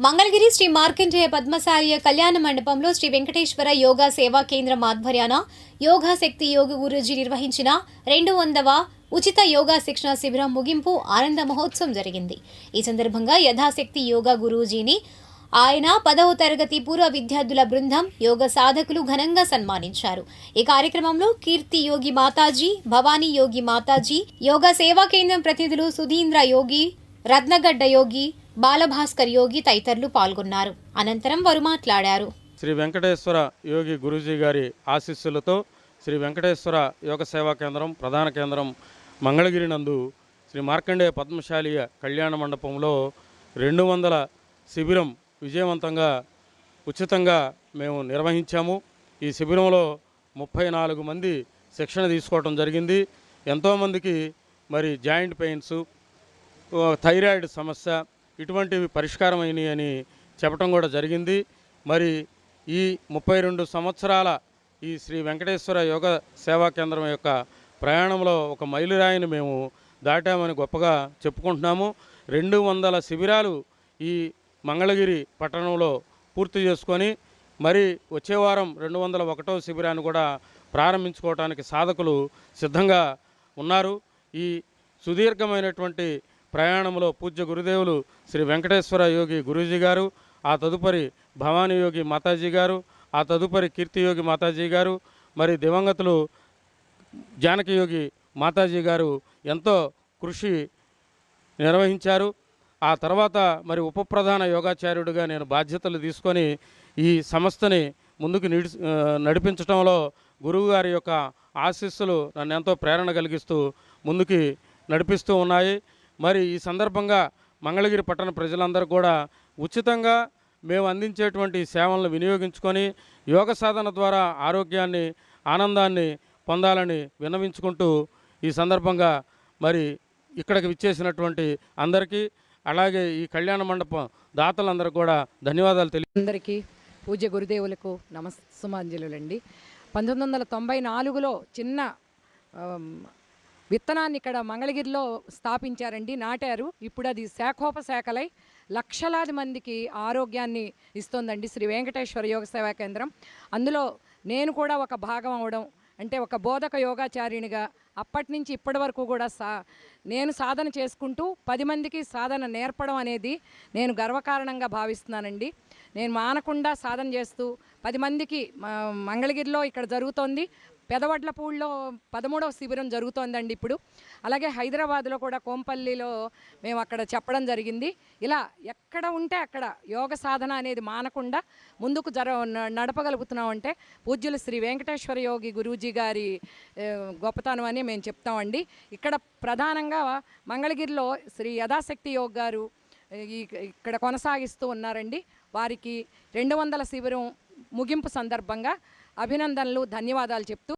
మంగళగిరి శ్రీ మార్కండేయ పద్మశాలియ కళ్యాణ మండపంలో శ్రీ వెంకటేశ్వర యోగా సేవా కేంద్రం ఆధ్వర్యాన యోగా శక్తి యోగ గురూజీ నిర్వహించిన 200వ ఉచిత యోగా శిక్షణ శిబిరం ముగింపు ఆనంద మహోత్సవం జరిగింది. ఈ సందర్భంగా యథాశక్తి యోగా గురూజీని ఆయన 10వ తరగతి పూర్వ విద్యార్థుల బృందం యోగ సాధకులు ఘనంగా సన్మానించారు. ఈ కార్యక్రమంలో కీర్తి యోగి మాతాజీ, భవానీ యోగి మాతాజీ, యోగా సేవా కేంద్రం ప్రతినిధులు సుధీంద్ర యోగి, రత్నగడ్డ యోగి, బాలభాస్కర్ యోగి తదితరులు పాల్గొన్నారు. అనంతరం వారు మాట్లాడారు. శ్రీ వెంకటేశ్వర యోగి గురూజీ గారి ఆశీస్సులతో శ్రీ వెంకటేశ్వర యోగ సేవా కేంద్రం ప్రధాన కేంద్రం మంగళగిరి నందు శ్రీ మార్కండేయ పద్మశాలియ కళ్యాణ మండపంలో 200 శిబిరం విజయవంతంగా ఉచితంగా మేము నిర్వహించాము. ఈ శిబిరంలో 34 మంది శిక్షణ తీసుకోవడం జరిగింది. ఎంతోమందికి మరి జాయింట్ పెయిన్స్, థైరాయిడ్ సమస్య ఇటువంటివి పరిష్కారం అయినాయి అని చెప్పడం కూడా జరిగింది. మరి ఈ 32 సంవత్సరాల ఈ శ్రీ వెంకటేశ్వర యోగ సేవా కేంద్రం యొక్క ప్రయాణంలో ఒక మైలురాయిని మేము దాటామని గొప్పగా చెప్పుకుంటున్నాము. 200 శిబిరాలు ఈ మంగళగిరి పట్టణంలో పూర్తి చేసుకొని మరి వచ్చే వారం 201వ శిబిరాన్ని కూడా ప్రారంభించుకోవడానికి సాధకులు సిద్ధంగా ఉన్నారు. ఈ సుదీర్ఘమైనటువంటి ప్రయాణంలో పూజ్య గురుదేవులు శ్రీ వెంకటేశ్వర యోగి గురూజీ గారు, ఆ తదుపరి భవానీ యోగి మాతాజీ గారు, ఆ తదుపరి కీర్తి యోగి మాతాజీ గారు, మరి దివంగతులు జానకి యోగి మాతాజీ గారు ఎంతో కృషి నిర్వహించారు. ఆ తర్వాత మరి ఉపప్రధాన యోగాచార్యుడిగా నేను బాధ్యతలు తీసుకొని ఈ సంస్థని ముందుకు నడిపించడంలో గురువు గారి యొక్క ఆశీస్సులు నన్ను ఎంతో ప్రేరణ కలిగిస్తూ ముందుకి నడిపిస్తూ ఉన్నాయి. మరి ఈ సందర్భంగా మంగళగిరి పట్టణ ప్రజలందరూ కూడా ఉచితంగా మేము అందించేటువంటి సేవలను వినియోగించుకొని యోగ సాధన ద్వారా ఆరోగ్యాన్ని, ఆనందాన్ని పొందాలని విన్నవించుకుంటూ ఈ సందర్భంగా మరి ఇక్కడికి విచ్చేసినటువంటి అందరికీ, అలాగే ఈ కళ్యాణ మండపం దాతలందరూ కూడా ధన్యవాదాలు అందరికీ పూజ్య గురుదేవులకు నమస్సుమాంజలులండి. 1994లో చిన్న విత్తనాన్ని ఇక్కడ మంగళగిరిలో స్థాపించారండి, నాటారు. ఇప్పుడు అది శాఖోపశాఖలై లక్షలాది మందికి ఆరోగ్యాన్ని ఇస్తోందండి శ్రీ వెంకటేశ్వర యోగ సేవా కేంద్రం. అందులో నేను కూడా ఒక భాగం అవడం, అంటే ఒక బోధక యోగాచార్యునిగా అప్పటి నుంచి ఇప్పటి వరకు కూడా నేను సాధన చేసుకుంటూ 10 మందికి సాధన నేర్పడం అనేది నేను గర్వకారణంగా భావిస్తున్నానండి. నేను మానకుండా సాధన చేస్తూ 10 మందికి మంగళగిరిలో ఇక్కడ జరుగుతోంది. పెదవడ్లపూడిలో 13వ శిబిరం జరుగుతోందండి ఇప్పుడు. అలాగే హైదరాబాద్లో కూడా కోంపల్లిలో మేము అక్కడ చెప్పడం జరిగింది. ఇలా ఎక్కడ ఉంటే అక్కడ యోగ సాధన అనేది మానకుండా ముందుకు నడపగలుగుతున్నామంటే పూజ్యులు శ్రీ వెంకటేశ్వర యోగి గురూజీ గారి గొప్పతనం అని మేము చెప్తామండి. ఇక్కడ ప్రధానంగా మంగళగిరిలో శ్రీ యథాశక్తి యోగ్ గారు ఇక్కడ కొనసాగిస్తూ ఉన్నారండి. వారికి 200 శిబిరం ముగింపు సందర్భంగా అభినందనలు, ధన్యవాదాలు చెప్తూ